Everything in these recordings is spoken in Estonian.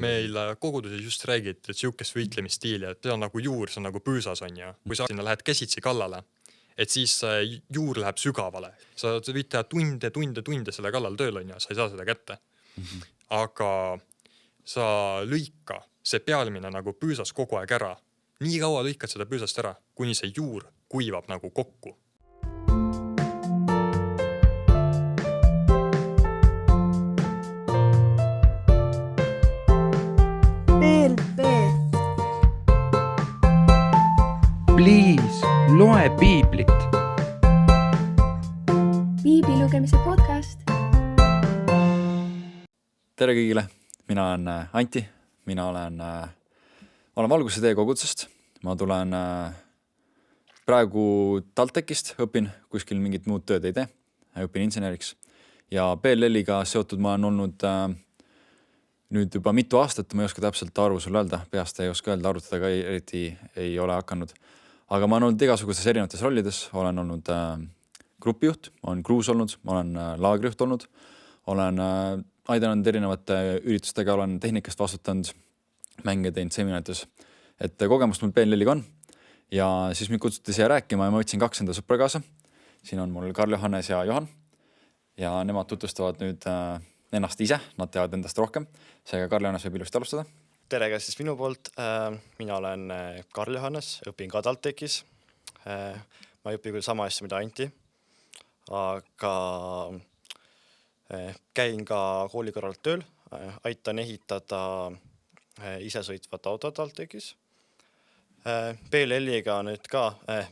meil koguduses just räägiti, et siukest võitlemisstiili, et see on nagu juur, see on nagu püüsas on ja kui sa sinna lähed käsitsi kallale, et siis juur läheb sügavale. Sa võid teha tunde selle kallal tööl on ja sa ei saa seda kätte. Aga sa lõika see pealmine nagu püüsas kogu aeg ära. Nii kaua lõikad seda püüsast ära, kuni see juur kuivab nagu kokku. Please, loe piiblit. Piibli lugemise podcast. Tere kõigile, mina olen Anti, mina olen Valguse tee kogudusest. Ma tulen praegu TalTechist, õpin kuskil mingit muud tööd ei tee, õpin inseneriks. Ja PLL-iga seotud ma olen olnud nüüd juba mitu aastat, ma ei oska täpselt arvu sulle öelda, peast ei oska öelda, arvutada ka eriti ei ole hakanud. Aga ma olen olnud igasugustes erinevates rollides, olen olnud grupijuht, olen kruus olnud, ma olen laagrijuht olnud, olen aidanud erinevate üritustega, olen tehnikast vastutanud, mänge teinud seminarites. Et kogemust mul PLL-iga on ja siis mind kutsuti siia rääkima ja ma võtsin 2 enda sõpra kaasa. Siin on mul Karl-Johannes ja Johan ja nemad tutvustavad nüüd ennast ise, nad teavad endast rohkem. Seega Karl-Johannes võib ilusti alustada. Tere ka siis minu poolt. Mina olen Karl-Johannes, õpin ka TalTechis. Ma ei õpi küll sama asja, mida Anti, aga käin ka kooli kõrvalt tööl, aitan ehitada isesõitvat autot TalTechis. PLL-iga nüüd ka,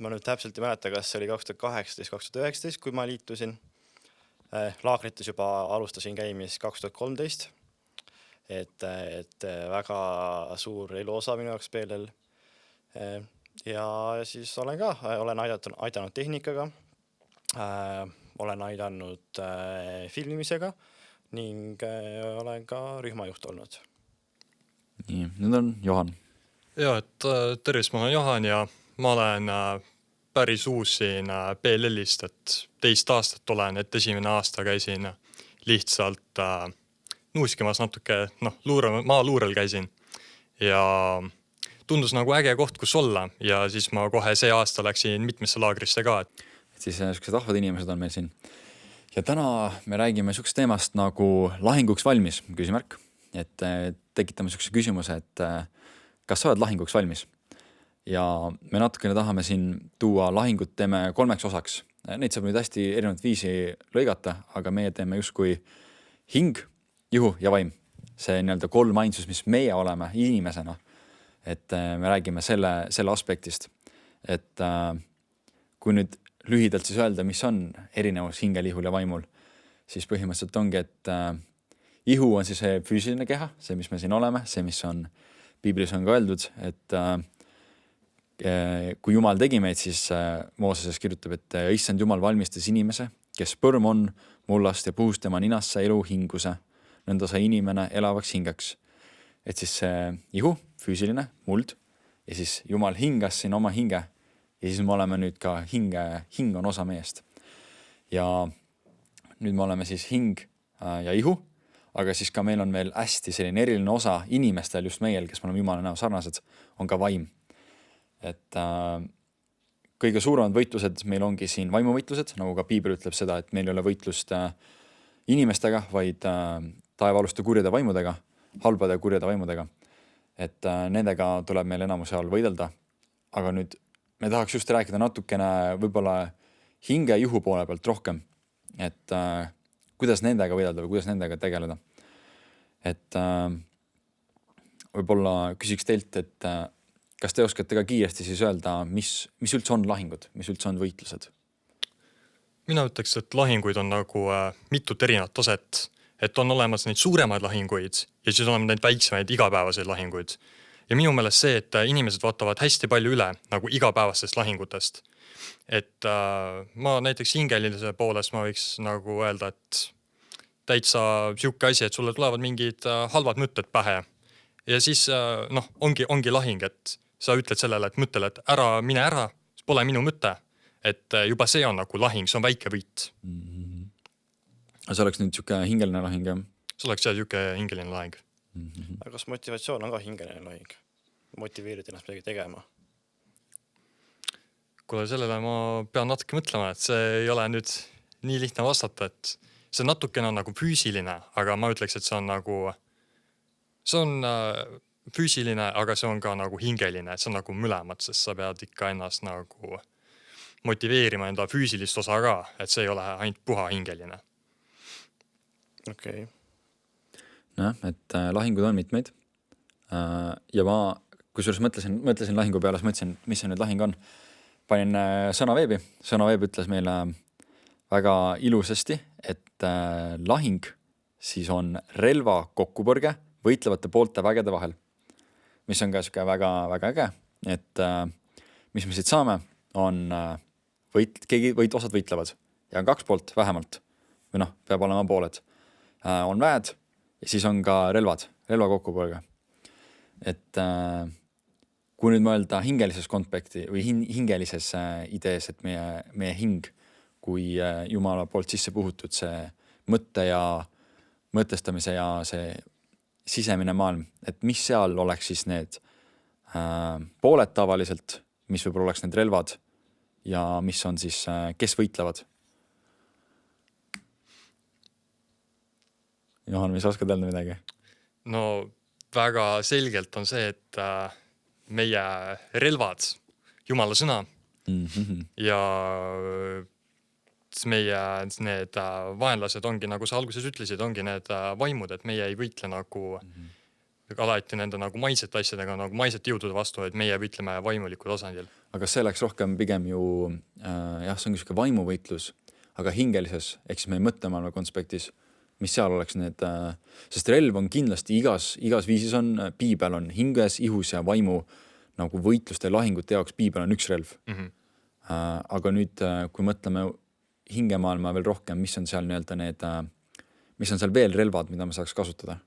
ma nüüd täpselt ei mäleta, kas see oli 2018-2019, kui ma liitusin. Laagrites juba alustasin käimis 2013. Et väga suur eluosa minu jaoks PLL. Ja siis olen aidanud tehnikaga, olen aidanud filmimisega ning olen ka rühmajuht olnud. Nii, nüüd on Johan. Ja, et tervist, ma olen Johan ja ma olen päris uus siin PLL-ist, et 2 aastat olen, et esimene aasta käisin lihtsalt nuuskimas natuke, maa luurel käisin ja tundus nagu äge koht, kus olla ja siis ma kohe see aasta läksin mitmesse laagrisse ka. Et siis sellised ahvad inimesed on meil siin. Ja täna me räägime sellisest teemast nagu lahinguks valmis, küsimärk. Et tekitame sellise küsimuse, et kas sa oled lahinguks valmis? Ja me natukene tahame siin tuua lahingut teeme 3 osaks. Neid saab nüüd hästi erinevat viisi lõigata, aga meie teeme justkui hing, juhu ja vaim. See nii-öelda 3 ainsus, mis meie oleme inimesena. Et me räägime selle aspektist. Et kui nüüd lühidalt siis öelda, mis on erinevus hingel, ihul ja vaimul, siis põhimõtteliselt ongi, et ihu on siis see füüsiline keha, see, mis me siin oleme, see, mis on Piiblis on ka öeldud, et kui Jumal tegi meid, siis Mooseses kirjutab, et issand Jumal valmistas inimese, kes põrm on mullast ja puhus tema ninasse elu hinguse, nõnda sai inimene elavaks hingeks. Et siis see ihu, füüsiline, muld, ja siis Jumal hingas siin oma hinge, ja siis me oleme nüüd ka hing on osa meest. Ja nüüd me oleme siis hing ja ihu, aga siis ka meil on veel hästi selline eriline osa inimestel, just meil, kes me oleme Jumala näo sarnased, on ka vaim. Et kõige suuremad võitlused meil ongi siin vaimuvõitlused, nagu ka Piibel ütleb seda, et meil ei ole võitlust inimestega, vaid taevaaluste kurjade vaimudega, halbade kurjade vaimudega. Et nendega tuleb meil enamuse all võidelda. Aga nüüd me tahaks just rääkida natukene võib-olla hinge ja juhu poole pealt rohkem. Et kuidas nendega võidelda või kuidas nendega tegeleda. Et võib-olla küsiks teilt, et kas te oskate ka kiiresti siis öelda, mis üldse on lahingud, mis üldse on võitlused? Mina ütleks, et lahinguid on nagu mitut erinevat taset, et on olemas neid suuremaid lahinguid ja siis oleme neid väiksemaid igapäevaseid lahinguid. Ja minu meelest see, et inimesed vaatavad hästi palju üle nagu igapäevastest lahingutest. Et ma näiteks hingelise poolest ma võiks nagu öelda, et täitsa siuke asi, et sulle tulevad mingid halvad mõtted pähe. Ja siis ongi lahing, et sa ütled sellele, et mõttele, et mine ära, see pole minu mõte. Et juba see on nagu lahing, see on väike võit. See oleks nüüd siuke hingeline lahing, jah? See oleks siuke hingeline lahing. Aga kas motivatsioon on ka hingeline lahing? Motiveerida ennast midagi tegema? Kuule, sellele ma pean natuke mõtlema, et see ei ole nüüd nii lihtne vastata, et see natukene on nagu füüsiline, aga ma ütleks, et see on füüsiline, aga see on ka nagu hingeline, et see on nagu mõlemad, sest sa pead ikka ennast nagu motiveerima enda füüsilist osa ka, et see ei ole ainult puha hingeline. Okei. Noh, et lahingud on mitmeid. Ja ma, kusjuures mõtlesin lahingu peale, mõtlesin, mis see nüüd lahing on. Panin Sõnaveebi. Sõnaveeb ütles meile väga ilusasti, et lahing siis on relva kokkupõrge võitlevate poolte vägede vahel, mis on ka väga, väga äge, et mis me siit saame, on osad võitlevad ja on 2 poolt vähemalt, või noh, peab olema pooled. On väed ja siis on ka relva kokkupõrge. Et kui nüüd mõelda hingelises konspekti või hingelises idees, et meie hing kui Jumala poolt sisse puhutud see mõtte ja mõtestamise ja see sisemine maailm, et mis seal oleks siis need pooled tavaliselt, mis võib-olla oleks need relvad ja mis on siis, kes võitlevad. Johan, mis oskad öelda midagi? No väga selgelt on see, et meie relvad, Jumala sõna ja meie need vaenlased ongi, nagu sa alguses ütlesid, ongi need vaimud, et meie ei võitle nagu alati nende nagu maisete asjadega, nagu maisete jõudude vastu, et meie võitleme vaimulikul tasandil. Aga see läks rohkem pigem ju, jah, see ongi selline vaimuvõitlus, aga hingelises, ehk siis meie mõttemaailma konspektis, mis seal oleks need, sest relv on kindlasti igas viisis on, piibel on hinges, ihus ja vaimu nagu võitluste ja lahingute jaoks piibel on üks relv. Aga nüüd, kui mõtleme hingemaailma veel rohkem, mis on seal nii-öelda need, mis on seal veel relvad, mida me saaks kasutada?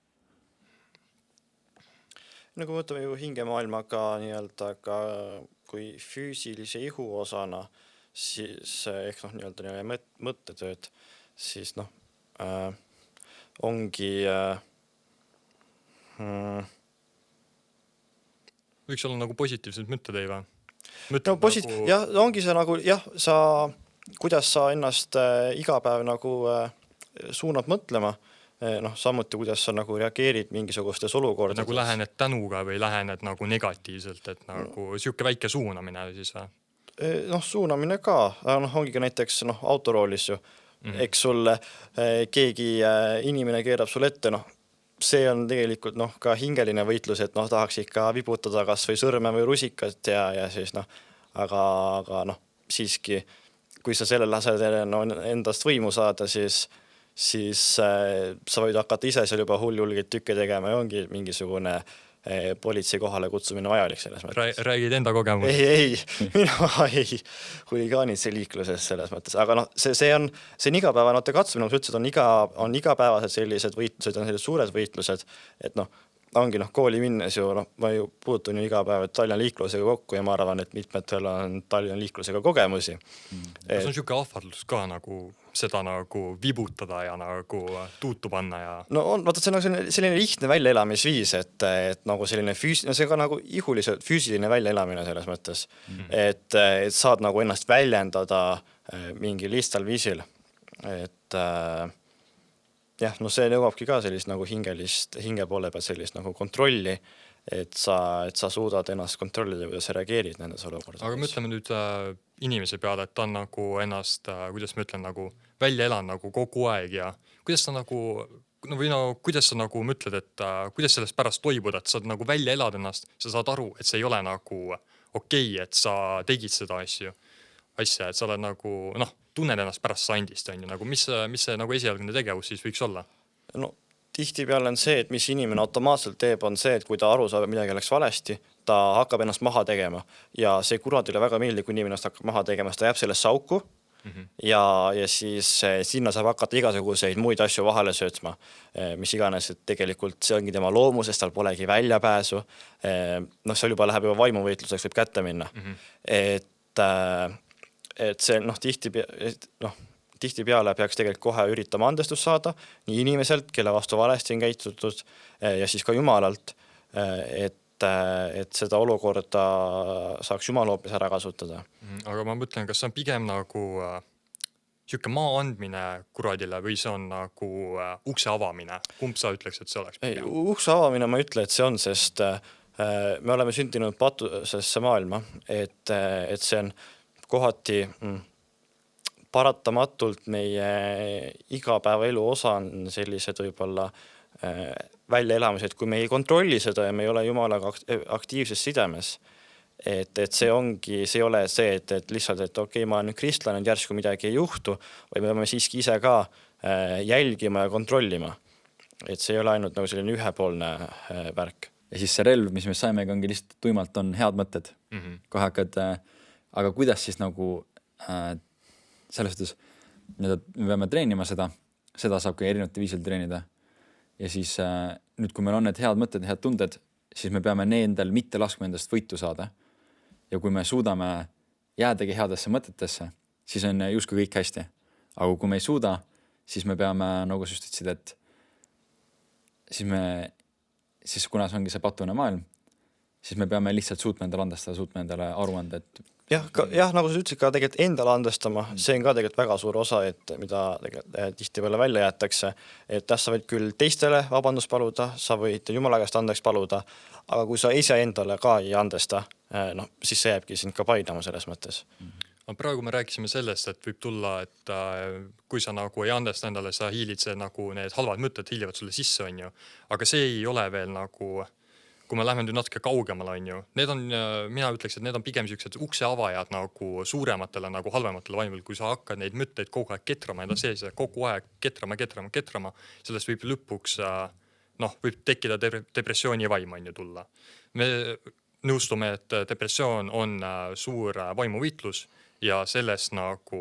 No kui võtame ju hingemaailmaga nii-öelda ka kui füüsilise ihu osana, siis ehk noh, nii-öelda mõttetööd, siis noh, ongi võiks olla nagu positiivsed mõtted ei või? No jah, ongi see nagu, jah, kuidas sa ennast iga päev nagu suunad mõtlema, noh, samuti kuidas sa nagu reageerid mingisugustes olukordades. Nagu lähened tänuga või lähened nagu negatiivselt, et nagu siuke väike suunamine siis või? Noh, suunamine ka, noh, ongi ka näiteks autoroolis ju, eks sulle keegi inimene keerab sul ette, noh, see on tegelikult noh, ka hingeline võitlus, et noh, tahaks ikka vibutada kas või sõrme või rusikat ja siis noh, aga noh, siiski, kui sa selle lased endast võimu saada, siis sa võid hakata ise seal juba hulljulgeid tükke tegema ja ongi mingisugune politsei kohale kutsumine vajalik selles mõttes. Räägid enda kogemus? Ei, mina ei huligaanid see liikluses selles mõttes, aga noh, see on igapäevanote katsumine, nagu sa ütlesid, on igapäevased sellised võitlused, on sellised suured võitlused, et noh, ongi noh, kooli minnes ju, noh, ma ju puutun ju iga päev Tallinna liiklusega kokku ja ma arvan, et mitmetel on Tallinna liiklusega kogemusi. Kas on siuke ahvatlus ka nagu seda nagu vibutada ja nagu tuutu panna ja... No on, vaata, see on selline lihtne väljaelamisviis, et nagu selline see ka nagu ihuliselt füüsiline väljaelamine selles mõttes, et saad nagu ennast väljendada mingi lihtsal viisil, et jah, no see nõuabki ka sellist nagu hinge poole pealt sellist nagu kontrolli, et sa suudad ennast kontrollida, kuidas sa reageerid nendes olukordades. Aga mõtleme nüüd inimese peale, et ta on nagu ennast, kuidas ma ütlen, nagu välja elan nagu kogu aeg ja kuidas sa nagu, või no kuidas sa nagu mõtled, et kuidas sellest pärast toibuda, et sa nagu välja elad ennast, sa saad aru, et see ei ole nagu okei, et sa tegid seda asja, et sa oled nagu, noh, tunned ennast pärast sandist, on ju, nagu mis see nagu esialgne tegevus siis võiks olla? No tihtipeale on see, et mis inimene automaatselt teeb, on see, et kui ta aru saab, et midagi läks valesti, ta hakkab ennast maha tegema ja see kuradile väga meeldib, kui inimene hakkab maha tegema, ta jääb sellesse auku ja siis sinna saab hakata igasuguseid muid asju vahele söötma, mis iganes, et tegelikult see ongi tema loomusest, tal polegi väljapääsu, noh, seal juba läheb juba vaimuvõitluseks võib kätte minna, et see noh, tihtipeale peaks tegelikult kohe üritama andestust saada nii inimeselt, kelle vastu valesti on käitutud ja siis ka Jumalalt, et seda olukorda saaks Jumal hoopis ära kasutada. Aga ma mõtlen, kas see on pigem nagu siuke maa andmine kuradile või see on nagu ukse avamine? Kumb sa ütleks, et see oleks pigem? Ukse avamine ma ütle, et see on, sest me oleme sündinud patusesse maailma, et see on kohati paratamatult meie igapäevaelu osa on sellised võib-olla väljaelamised, kui me ei kontrolli seda ja me ei ole Jumalaga aktiivses sidemes. Et see ongi, see ei ole see, et lihtsalt, et okei, ma olen nüüd kristlane, et järsku midagi ei juhtu, või me peame siiski ise ka jälgima ja kontrollima. Et see ei ole ainult nagu selline ühepoolne värk. Ja siis see relv, mis me saime, ongi lihtsalt tuimalt on head mõtted. Kohe hakkad, aga kuidas siis nagu selles suhtes, me peame treenima seda saab ka erinevate viisil treenida. Ja siis nüüd, kui meil on need head mõtted, head tunded, siis me peame endal mitte laskma endast võitu saada. Ja kui me suudame jäädagi headesse mõtetesse, siis on justkui kõik hästi. Aga kui me ei suuda, siis me peame, nagu sa just ütlesid, et siis kuna see ongi see patune maailm, siis me peame lihtsalt suutma endale andestada, suutma endale aru anda, et jah, nagu sa ütlesid ka tegelikult endale andestama, see on ka tegelikult väga suur osa, et mida tihtipeale välja jäetakse, et sa võid küll teistele vabandust paluda, sa võid Jumala käest andeks paluda, aga kui sa ise endale ka ei andesta, siis see jääbki sind ka painama selles mõttes. Praegu me rääkisime sellest, et võib tulla, et kui sa nagu ei andesta endale, sa hiilid see nagu need halvad mõtted hiilivad sulle sisse, on ju. Aga see ei ole veel nagu, kui me läheme nüüd natuke kaugemale, on ju. Need on, mina ütleks, et need on pigem sellised ukse avajad nagu suurematele, nagu halvematele vaimul, kui sa hakkad neid mõtteid kogu aeg ketrama enda sees ja kogu aeg ketrama. Sellest võib lõpuks, võib tekkida depressiooni vaim, on ju tulla. Me nõustume, et depressioon on suur vaimuvõitlus ja sellest nagu,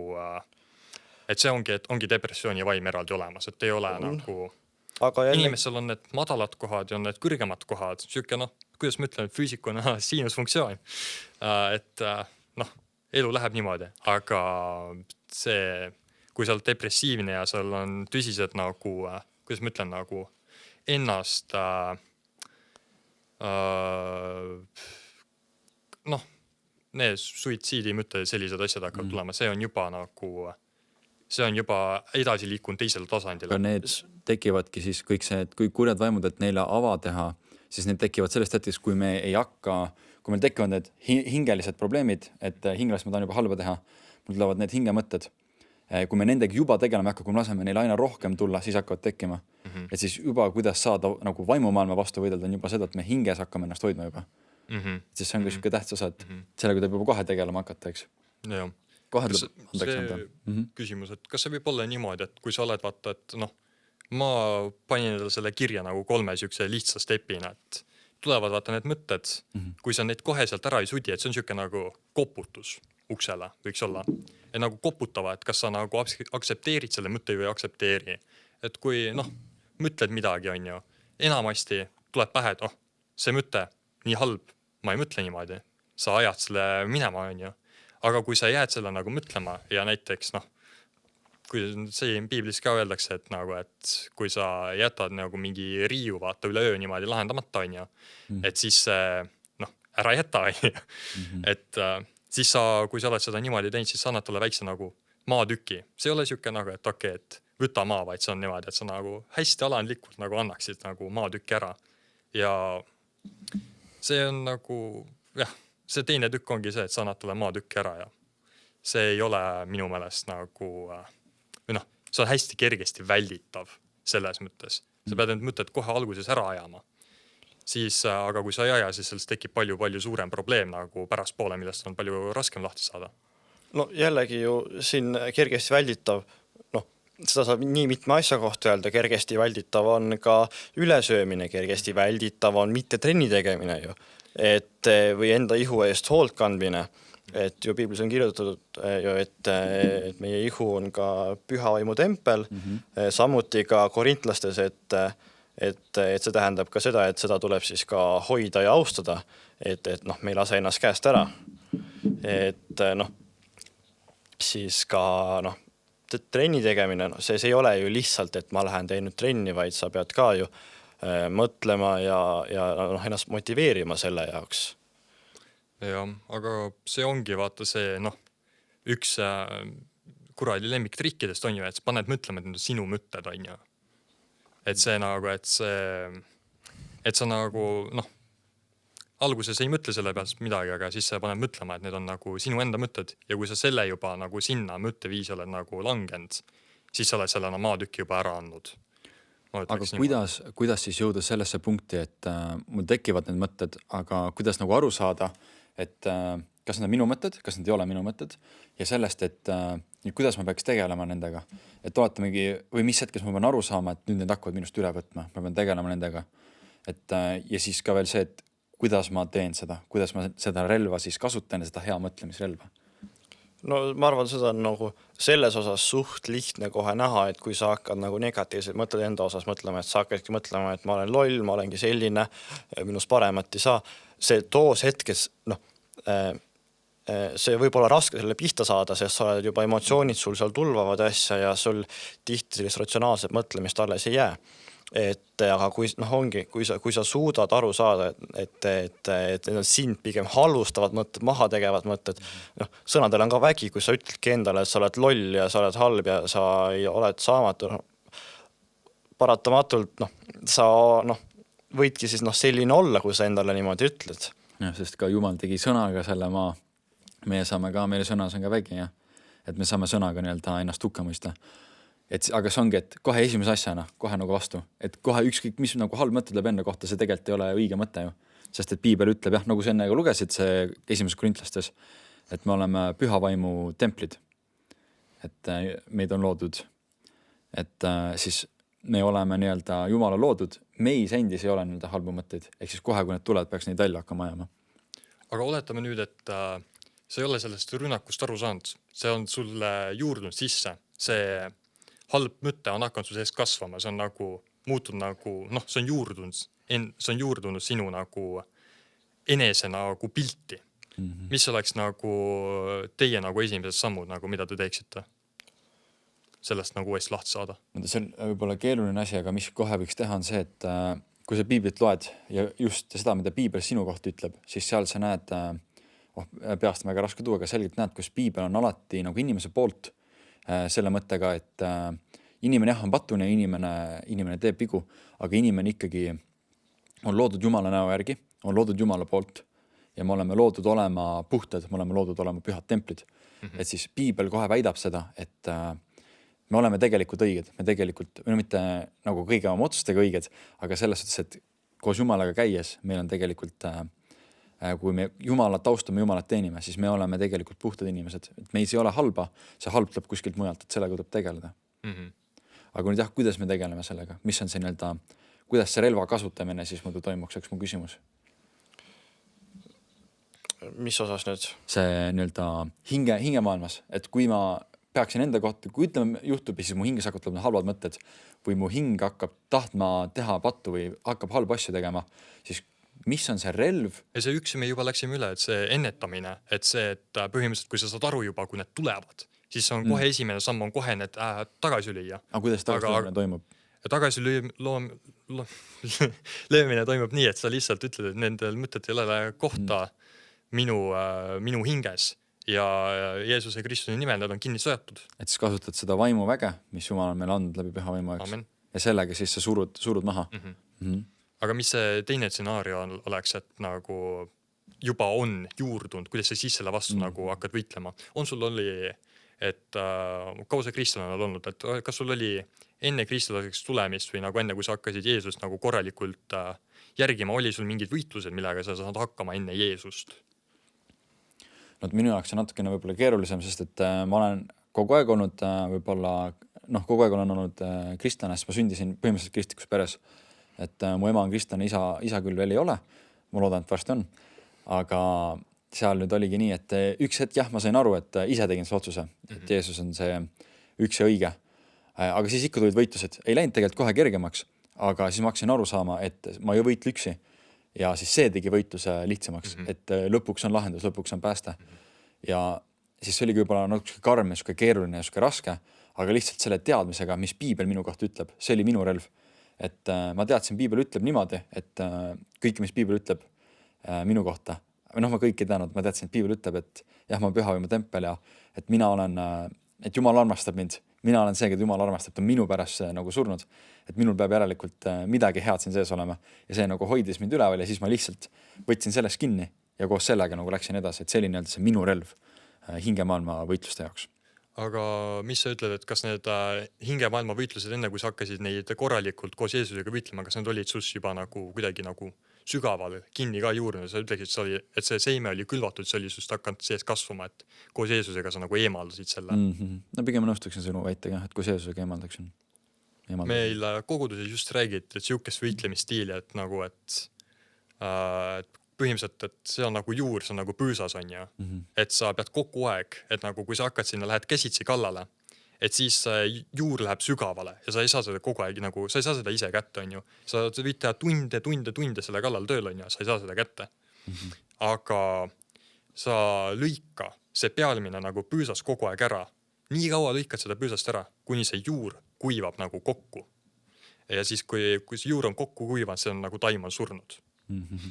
et see ongi depressiooni vaim eraldi olemas, et ei ole nagu, aga inimesel on need madalad kohad ja on need kõrgemad kohad, siuke kuidas ma ütlen, füüsikuna siinusfunktsioon, et elu läheb niimoodi, aga see, kui sa oled depressiivne ja seal on tõsised nagu, kuidas ma ütlen, nagu ennast need suitsiidimõtted, sellised asjad hakkavad tulema, see on juba edasi liikunud teisel tasandil. Aga need tekivadki siis kõik see, et kui kurjad vaimud, et neile ava teha, siis need tekivad sellest hetkest, kui me ei hakka, kui meil tekivad need hingelised probleemid, et hingelas ma tahan juba halba teha, mul tulevad need hingemõtted. Kui me nendega juba tegeleme hakka, kui me laseme neil aina rohkem tulla, siis hakkavad tekkima. Et siis juba kuidas saada nagu vaimumaailma vastu võidelda on juba seda, et me hinges hakkame ennast hoidma juba. Siis see on ka siuke tähtis osa, et sellega tuleb juba kohe tegelema hakata, eks. Jah. Kohe tuleb andeks anda. Küsimus, et kas see võib olla niimoodi, et kui sa oled vaata, et ma panin selle kirja nagu 3 siukse lihtsa stepina, et tulevad vaata need mõtted, kui sa neid kohe sealt ära ei sudi, et see on siuke nagu koputus uksele võiks olla. Et nagu koputava, et kas sa nagu aksepteerid selle mõtte või aksepteeri. Et kui mõtled midagi, on ju, enamasti tuleb pähe, et see mõte nii halb, ma ei mõtle niimoodi. Sa ajad selle minema, on ju. Aga kui sa jääd selle nagu mõtlema ja näiteks, kui see piiblis ka öeldakse, et kui sa jätad nagu mingi riiu vaata üle öö niimoodi lahendamata, on ju, et siis ära jäta, on ju. Et siis kui sa oled seda niimoodi teinud, siis sa annad talle väikse nagu maatüki. See ei ole siuke nagu, et okei, et võta maa, vaid see on niimoodi, et sa nagu hästi alandlikult nagu annaksid nagu maatükki ära. Ja see on nagu, see teine tükk ongi see, et sa annad talle maatükki ära ja see ei ole minu meelest nagu, see on hästi kergesti välditav selles mõttes. Sa pead need mõtted kohe alguses ära ajama. Siis, aga kui sa ei aja, siis sellest tekib palju suurem probleem nagu pärast poole, millest on palju raskem lahti saada. Jällegi ju siin kergesti välditav, seda saab nii mitme asja kohta öelda, kergesti välditav on ka ülesöömine, kergesti välditav on mitte trenni tegemine ju, või enda ihu eest hoolt kandmine, et ju piiblis on kirjutatud ju, et meie ihu on ka püha vaimu tempel, samuti ka korintlastes, et see tähendab ka seda, et seda tuleb siis ka hoida ja austada, et me ei lase ennast käest ära. Et siis ka trenni tegemine, no see ei ole ju lihtsalt, et ma lähen teen nüüd trenni, vaid sa pead ka ju mõtlema ja noh, ennast motiveerima selle jaoks. jah, aga see ongi vaata see üks kuradi lemmiktrikkidest on ju, et sa paned mõtlema, et need on sinu mõtted on ju. Et see nagu, et sa nagu alguses ei mõtle selle pealt midagi, aga siis sa paned mõtlema, et need on nagu sinu enda mõtted ja kui sa selle juba nagu sinna mõtteviisi oled nagu langenud, siis sa oled selle maatükki juba ära andnud. Aga kuidas siis jõuda sellesse punkti, et mul tekivad need mõtted, aga kuidas nagu aru saada, et kas need on minu mõtted, kas need ei ole minu mõtted ja sellest, et kuidas ma peaks tegelema nendega. Et oletamegi, või mis hetkes ma pean aru saama, et nüüd need hakkavad minust üle võtma, ma pean tegelema nendega. Ja siis ka veel see, et kuidas ma teen seda, kuidas ma seda relva siis kasutan ja seda hea mõtlemisrelva. No ma arvan, seda on nagu selles osas suht lihtne kohe näha, et kui sa hakkad nagu negatiivselt mõtled enda osas mõtlema, et sa hakkadki mõtlema, et ma olen loll, ma olengi selline, minust paremat ei saa. See toos hetkes, see võib olla raske selle pihta saada, sest sa oled juba emotsioonid sul seal tulvavad asja ja sul tihti sellist ratsionaalset mõtlemist alles ei jää. Aga kui sa suudad aru saada, et sind pigem halvustavad mõtted, maha tegevad mõtted, sõnadel on ka vägi, kui sa ütledki endale, et sa oled loll ja sa oled halb ja sa oled saamatu, paratamatult sa võidki siis selline olla, kui sa endale niimoodi ütled. Ja, sest ka Jumal tegi sõnaga selle maa, meie saame ka, meile sõnas on ka vägi, ja? Et me saame sõnaga ennast hukka mõista. Aga see ongi, et kohe esimese asjana, kohe nagu vastu, et kohe ükskõik, mis nagu halb mõte tuleb enda kohta, see tegelikult ei ole õige mõte ju. Sest et Piibel ütleb, jah, nagu sa enne lugesid, see esimeses korintlastes, et me oleme püha vaimu templid. Et meid on loodud, et siis me oleme Jumala loodud, meis endis ei ole halbu mõtteid, ehk siis kohe, kui need tulevad, peaks neid välja hakkama ajama. Aga oletame nüüd, et sa ei ole sellest rünnakust aru saanud, see on sulle juurdunud sisse, see halb mõte on hakanud su sees kasvama, see on nagu muutunud nagu, see on juurdunud sinu nagu enese nagu pilti. Mis oleks nagu teie nagu esimesed sammud, nagu mida te teeksite? Sellest nagu uuesti lahti saada. See on võib-olla keeruline asi, aga mis kohe võiks teha on see, et kui sa Piiblit loed ja just seda, mida Piibel sinu kohta ütleb, siis seal sa näed, peast on väga raske tuua, aga selgelt näed, kus Piibel on alati nagu inimese poolt selle mõttega, et inimene on patune ja inimene teeb vigu, aga inimene ikkagi on loodud Jumala näo järgi, on loodud Jumala poolt ja me oleme loodud olema puhtad, me oleme loodud olema pühad templid. Et siis Piibel kohe väidab seda, et me oleme tegelikult õiged, me tegelikult, või mitte nagu kõige oma otsustega õiged, aga selles suhtes, et koos Jumalaga käies meil on tegelikult kui me Jumalat taustame, Jumalat teenime, siis me oleme tegelikult puhtad inimesed. Et meis ei ole halba, see halb tuleb kuskilt mujalt, et sellega tuleb tegeleda. Aga nüüd kuidas me tegeleme sellega? Mis on see kuidas see relva kasutamine siis muidu toimuks, eks mu küsimus? Mis osas nüüd? See hinge maailmas, et kui ma peaksin enda kohta, kui ütleme juhtub, siis mu hinges hakkab halvad mõtted või mu hing hakkab tahtma teha pattu või hakkab halba asju tegema, siis mis on see relv? Ja see üks me juba läksime üle, et see ennetamine, et see, et põhimõtteliselt, kui sa saad aru juba, kui need tulevad, siis on kohe esimene samm on kohe need tagasi lüüa. Aga kuidas tagasi toimub? Tagasi löömine toimub nii, et sa lihtsalt ütled, et nendel mõtted ei ole kohta minu hinges ja Jeesuse Kristuse nimel need on kinni sõjatud. Et siis kasutad seda vaimu väge, mis Jumal on meil andnud läbi püha vaimu, eks? Ja sellega siis sa surud maha. Aga mis see teine stsenaarium oleks, et nagu juba on juurdunud, kuidas sa siis selle vastu nagu hakkad võitlema? On sul oli, et kaua see kristlane on olnud, et kas sul oli enne kristlaseks tulemist või nagu enne, kui sa hakkasid Jeesust nagu korralikult järgima, oli sul mingid võitlused, millega sa saad hakkama enne Jeesust? No, minu jaoks on natukene võib-olla keerulisem, sest et ma olen kogu aeg olnud võib-olla, kogu aeg olen olnud kristlane, sest ma sündisin põhimõtteliselt kristlikus peres. Et mu ema on kristlane, isa küll veel ei ole, ma loodan, et varsti on, aga seal nüüd oligi nii, et üks hetk ma sain aru, et ise tegin see otsuse, et Jeesus on see üks ja õige, aga siis ikka tulid võitlused, ei läinud tegelikult kohe kergemaks, aga siis ma hakkasin aru saama, et ma ei võitle üksi ja siis see tegi võitluse lihtsamaks, et lõpuks on lahendus, lõpuks on pääste ja siis see oligi võib-olla natuke karm ja keeruline ja raske, aga lihtsalt selle teadmisega, mis piibel minu kohta ütleb, see oli minu relv. Et ma teadsin, piibel ütleb niimoodi, et kõik, mis piibel ütleb minu kohta, või noh, ma kõike ei teadnud, ma teadsin, et piibel ütleb, et jah, ma olen püha või ma tempel ja et mina olen, et Jumal armastab mind, mina olen see, keda Jumal armastab, ta on minu pärast nagu surnud, et minul peab järelikult midagi head siin sees olema ja see nagu hoidis mind üleval ja siis ma lihtsalt võtsin sellest kinni ja koos sellega nagu läksin edasi, et see oli see minu relv hingemaailma võitluste jaoks. Aga mis sa ütled, et kas need hingemaailma võitlused enne, kui sa hakkasid neid korralikult koos Jeesusega võitlema, kas need olid sus juba nagu kuidagi nagu sügaval kinni ka juurnud? Sa ütleksid, et see seime oli külvatud, see oli sust hakanud sees kasvama, et koos Jeesusega sa nagu eemaldasid selle. No pigem nõustuksin sinu väitega, et koos Jeesusega eemaldaksin. Meil koguduses just räägid, et siukest võitlemisstiili, et nagu, et põhimõtteliselt, et see on nagu juur, see on nagu püüsas on ja, et sa pead kogu aeg, et nagu kui sa hakkad sinna, lähed käsitsi kallale, et siis juur läheb sügavale ja sa ei saa seda kogu aeg nagu, sa ei saa seda ise kätte, on ju. Sa võid teha tunde selle kallal tööl, on ju, sa ei saa seda kätte. Aga sa lõika see pealmine nagu püüsas kogu aeg ära. Nii kaua lõikad seda püüsast ära, kuni see juur kuivab nagu kokku. Ja siis, kui see juur on kokku kuivanud, see on nagu taim on surnud.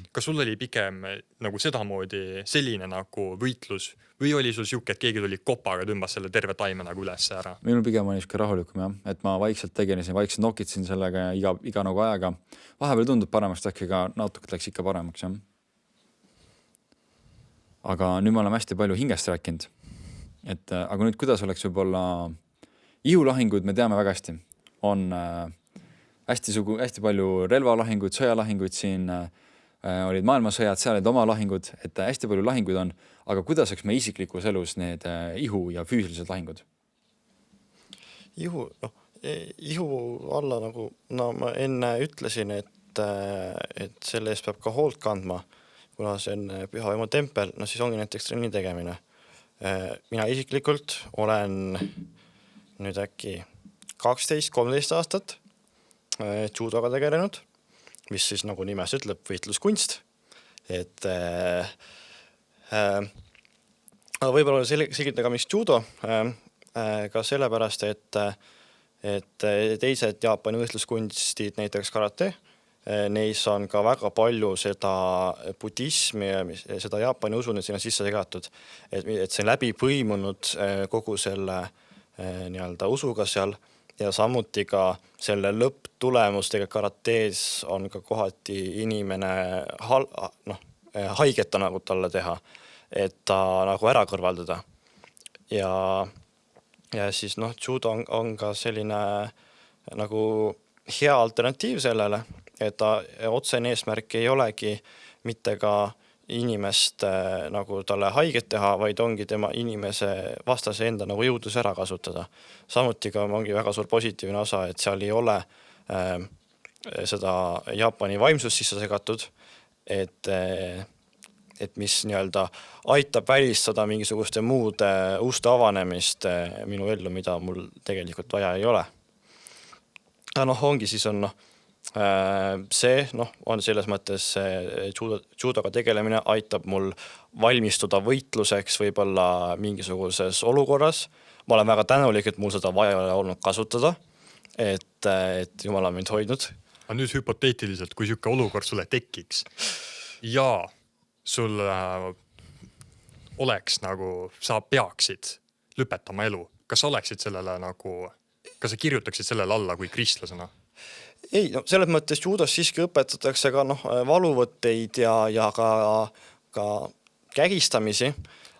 Kas sul oli pigem nagu sedamoodi selline nagu võitlus või oli sul siuke, et keegi tuli kopaga tõmbas selle terve taime nagu üles ära? Minul pigem oli siuke rahulikum jah, et ma vaikselt tegelesin, vaikselt nokitsin sellega ja iga nagu ajaga. Vahepeal tundub paremaks, äkki natuke läks ikka paremaks jah. Aga nüüd me oleme hästi palju hingest rääkinud. Aga nüüd kuidas oleks võib-olla ihulahinguid, me teame väga hästi. On hästi palju relvalahinguid, sõjalahinguid siin, olid maailmasõjad, seal olid oma lahingud, et hästi palju lahinguid on, aga kuidas oleks me isiklikus elus need ihu ja füüsilised lahingud? Ihu alla nagu ma enne ütlesin, et selle eest peab ka hoolt kandma, kuna see on püha vaimu tempel, siis ongi näiteks trenni tegemine. Mina isiklikult olen nüüd äkki 12-13 aastat judoga tegelenud, mis siis nagu nimes ütleb võitluskunst. Et võib-olla selgitada, miks judo, ka sellepärast, et teised Jaapani võitluskunstid, näiteks karate, neis on ka väga palju seda budismi ja seda Jaapani usunit sinna sisse segatud, et see läbi põimunud kogu selle nii-öelda usuga seal ja samuti ka selle lõpptulemus karatees on ka kohati inimene haigeta nagu talle teha, et ta nagu ära kõrvaldada. Ja siis judo on ka selline nagu hea alternatiiv sellele, et ta otsene eesmärk ei olegi mitte ka inimest nagu talle haiget teha, vaid ongi tema inimese vastase enda nagu jõudlus ära kasutada. Samuti ka ongi väga suur positiivne osa, et seal ei ole seda Jaapani vaimsust sisse segatud, et mis nii-öelda aitab välistada mingisuguste muude uste avanemist minu ellu, mida mul tegelikult vaja ei ole. Ongi siis on see on selles mõttes judoga tegelemine aitab mul valmistuda võitluseks võib-olla mingisuguses olukorras. Ma olen väga tänulik, et mul seda vaja ei olnud kasutada, et Jumal on mind hoidnud. Aga nüüd hüpoteetiliselt, kui siuke olukord sulle tekiks ja sul oleks nagu, sa peaksid lõpetama elu, kas sa oleksid sellele nagu, kas sa kirjutaksid sellele alla kui kristlasena? Ei, selles mõttes judos siiski õpetatakse ka valuvõtteid ja ka kägistamisi.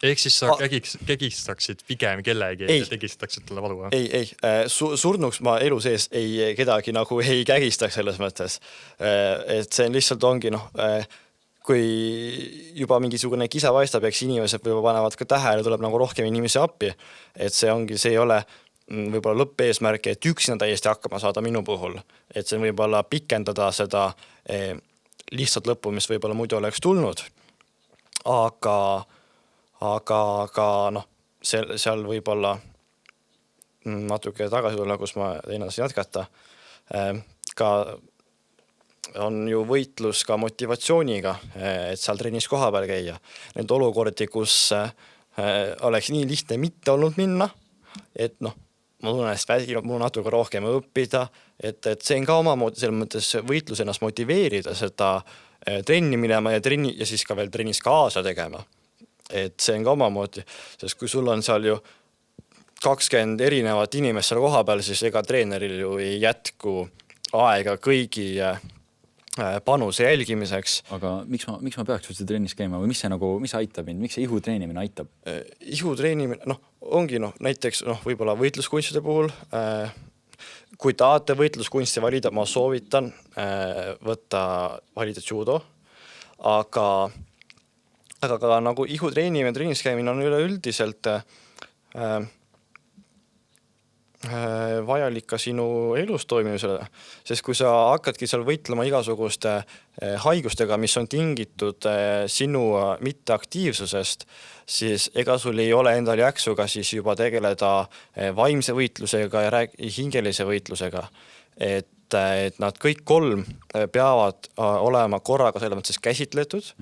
Ehk siis sa kägistaksid pigem kellegi ja tegistaksid talle valu? Ei, surnuks ma elu sees kedagi nagu ei kägistaks selles mõttes. Et see lihtsalt ongi, kui juba mingisugune kisa paistab, eks inimesed võib-olla panevad ka tähele, tuleb nagu rohkem inimesi appi. Et see ei ole võib-olla lõppeesmärk, et üksina täiesti hakkama saada minu puhul. Et see võib-olla pikendada seda lihtsalt lõppu, mis võib-olla muidu oleks tulnud. Aga seal võib-olla natuke tagasi tulla, kus ma ennast jätkata. Ka on ju võitlus ka motivatsiooniga, et seal trennis koha peal käia. Need olukordi, kus oleks nii lihtne mitte olnud minna, et ma tunnen ennast väsinud, mul on natuke rohkem õppida, et see on ka omamoodi selles mõttes võitlus ennast motiveerida seda trenni minema ja siis ka veel trennis kaasa tegema. Et see on ka omamoodi, sest kui sul on seal ju 20 erinevat inimest seal koha peal, siis ega treeneril ju ei jätku aega kõigi panuse jälgimiseks. Aga miks ma peaks üldse trennis käima või mis see aitab mind, miks see ihu treenimine aitab? Ihu treenimine, ongi näiteks võib-olla võitluskunstide puhul. Kui tahate võitluskunsti valida, ma soovitan valida judo, aga ka nagu ihu treenimine, trennis käimine on üleüldiselt vajalik ka sinu elus toimimisele, sest kui sa hakkadki seal võitlema igasuguste haigustega, mis on tingitud sinu mitteaktiivsusest, siis ega sul ei ole endal jaksuga siis juba tegeleda vaimse võitlusega ja hingelise võitlusega. Et nad kõik 3 peavad olema korraga selles mõttes käsitletud,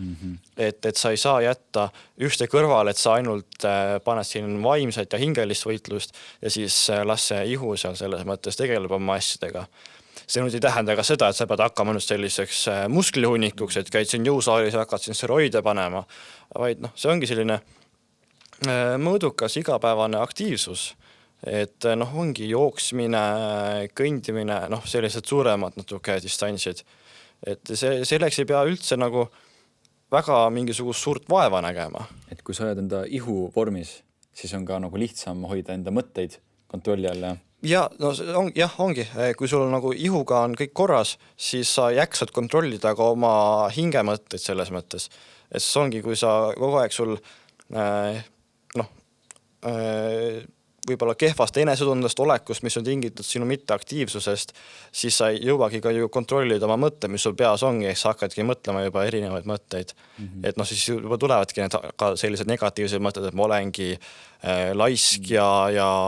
et sa ei saa jätta ühte kõrvale, et sa ainult paned siin vaimset ja hingelist võitlust ja siis las see ihu seal selles mõttes tegeleb oma asjadega. See nüüd ei tähenda ka seda, et sa pead hakkama nüüd selliseks musklihunnikuks, et käid siin jõusaalis ja hakkad siin steroide panema, vaid see ongi selline mõõdukas igapäevane aktiivsus. Et ongi jooksmine, kõndimine, sellised suuremad natuke distantsid. Et selleks ei pea üldse nagu väga mingisugust suurt vaeva nägema. Et kui sa oled enda ihu vormis, siis on ka nagu lihtsam hoida enda mõtteid kontrolli all. Ja, ongi. Kui sul nagu ihuga on kõik korras, siis sa jäksad kontrollida ka oma hingemõtteid selles mõttes. Et see ongi, kui sa kogu aeg sul võib-olla kehvast enesetundest olekust, mis on tingitud sinu mitteaktiivsusest, siis sa ei jõuagi ka ju kontrollida oma mõtte, mis sul peas ongi, sa hakkadki mõtlema juba erinevaid mõtteid. Et siis juba tulevadki need ka sellised negatiivsed mõtted, et ma olengi laisk ja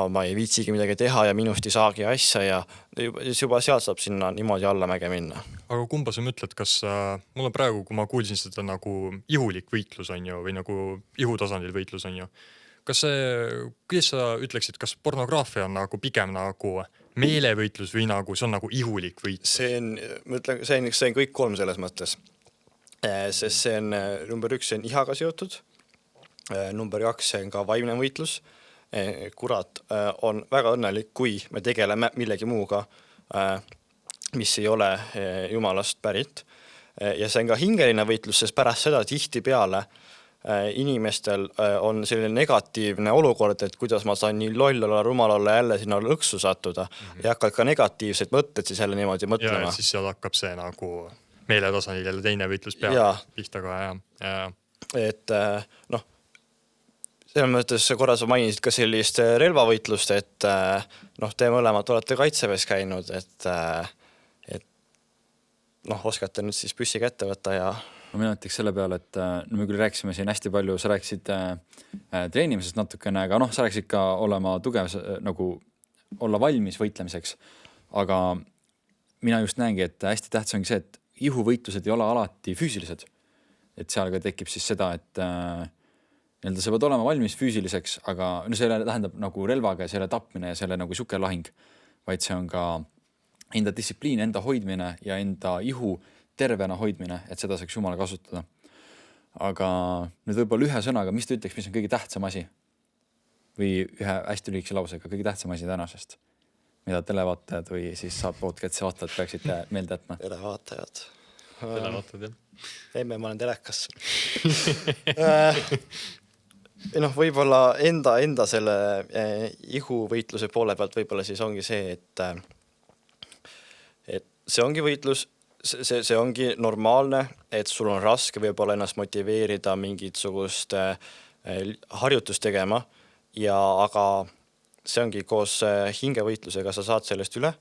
ma ei viitsigi midagi teha ja minust ei saagi asja ja juba sealt saab sinna niimoodi allamäge minna. Aga kumba sa mõtled, kas mulle praegu, kui ma kuulsin seda nagu ihulik võitlus on ju, või nagu ihutasandil võitlus on ju, kuidas sa ütleksid, kas pornograafia on nagu pigem nagu meelevõitlus või nagu see on nagu ihulik võitlus? See on kõik 3 selles mõttes. Sest see on number 1, see on ihaga seotud. Number 2, see on ka vaimne võitlus. Kurat on väga õnnelik, kui me tegeleme millegi muuga, mis ei ole jumalast pärit. Ja see on ka hingeline võitlus, sest pärast seda tihti peale inimestel on selline negatiivne olukord, et kuidas ma saan nii loll olla, rumal olla jälle sinna lõksu sattuda ja hakkad ka negatiivseid mõtted siis jälle niimoodi mõtlema. Ja siis seal hakkab see nagu meeletasandil jälle teine võitlus pihta ka. Et selles mõttes korra sa mainisid ka sellist relvavõitlust, et te mõlemad olete kaitseväes käinud, et oskate nüüd siis püssi kätte võtta ja Ma mina ütleks selle peale, et me küll rääkisime siin hästi palju, sa rääkisid treenimisest natukene, aga sa rääkisid ka olema tugev, nagu olla valmis võitlemiseks. Aga mina just näengi, et hästi tähtis ongi see, et ihuvõitlused ei ole alati füüsilised. Et seal ka tekib siis seda, et sa pead olema valmis füüsiliseks, aga see tähendab nagu relvaga ja selle tapmine ja selle nagu suke lahing, vaid see on ka enda distsipliin, enda hoidmine ja enda ihu tervena hoidmine, et seda saaks jumala kasutada. Aga nüüd võib-olla ühe sõnaga, mis te ütleks, mis on kõige tähtsam asi? Või ühe hästi lühikese lausega, kõige tähtsam asi tänasest, mida televaatajad või siis saab podcast'i vaatajad peaksite meelde jätma? Televaatajad, jah. Emme, ma olen telekas. Võib-olla enda selle ihuvõitluse poole pealt võib-olla siis ongi see, et see ongi võitlus, see ongi normaalne, et sul on raske võib-olla ennast motiveerida mingitsugust harjutust tegema, aga see ongi koos hingevõitlusega, sa saad sellest üle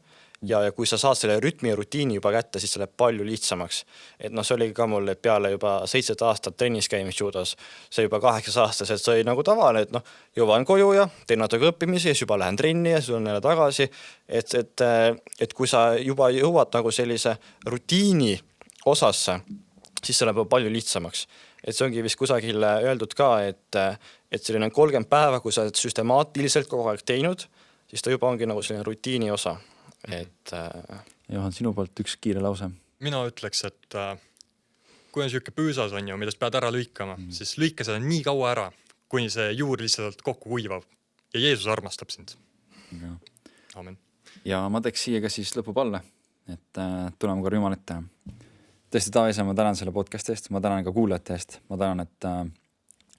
ja kui sa saad selle rütmi ja rutiini juba kätte, siis see läheb palju lihtsamaks. Et see oli ka mul peale juba 7 aastat trennis käimist judos, see juba 8 aastas, et see oli nagu tavale, et jõuan koju ja teen natuke õppimisi ja siis juba lähen trenni ja siis on jälle tagasi. Et kui sa juba jõuad nagu sellise rutiini osasse, siis see läheb palju lihtsamaks. Et see ongi vist kusagil öeldud ka, et selline 30 päeva, kui sa oled süstemaatiliselt kogu aeg teinud siis ta juba ongi nagu selline rutiini osa, et Johan, sinu poolt üks kiire lause. mina ütleks, et kui on siuke püüsas on ju, millest pead ära lõikama, siis lõika seda nii kaua ära, kuni see juur lihtsalt kokku kuivab ja Jeesus armastab sind. Amen. Ja ma teeks siia ka siis lõpupalle, et tuleme korra Jumal ette. Tõesti, Taavi, ma tänan selle podcasti eest, ma tänan ka kuulajate eest, ma tänan, et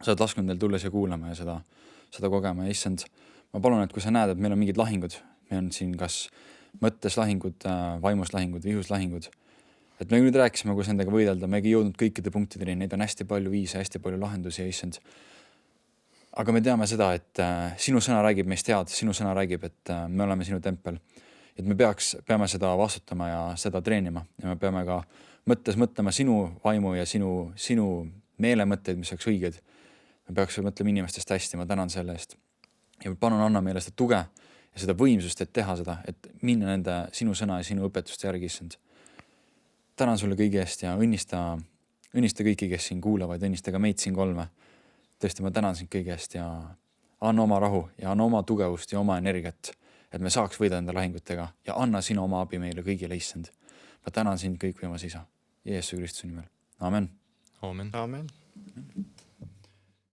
sa oled lasknud neil tulla siia kuulama ja seda kogema ja issand, ma palun, et kui sa näed, et meil on mingid lahingud, meil on siin kas mõttes lahingud, vaimus lahingud, vihus lahingud, et me nüüd rääkisime, kus nendega võidelda, me ei jõudnud kõikide punktideni, neid on hästi palju viise, hästi palju lahendusi ja issand. Aga me teame seda, et sinu sõna räägib meist head, sinu sõna räägib, et me oleme sinu tempel, et me peame seda vastutama ja seda treenima ja me peame ka mõttes mõtlema sinu vaimu ja sinu meelemõtteid, mis oleks õiged. Me peaks mõtlema inimestest hästi, ma tänan selle eest. Ja palun anna meile seda tuge ja seda võimsust, et teha seda, et minna nende sinu sõna ja sinu õpetuste järgi, issand. Tänan sulle kõigi eest ja õnnista kõiki, kes siin kuulavad, õnnista ka meid siin 3. Tõesti, ma tänan sind kõigi eest ja anna oma rahu ja anna oma tugevust ja oma energiat, et me saaks võidelda lahingutega ja anna sinu oma abi meile kõigile, issand. Ma tänan sind kõikvõimas isa, Jeesuse Kristuse nimel. Amen. Amen. Amen.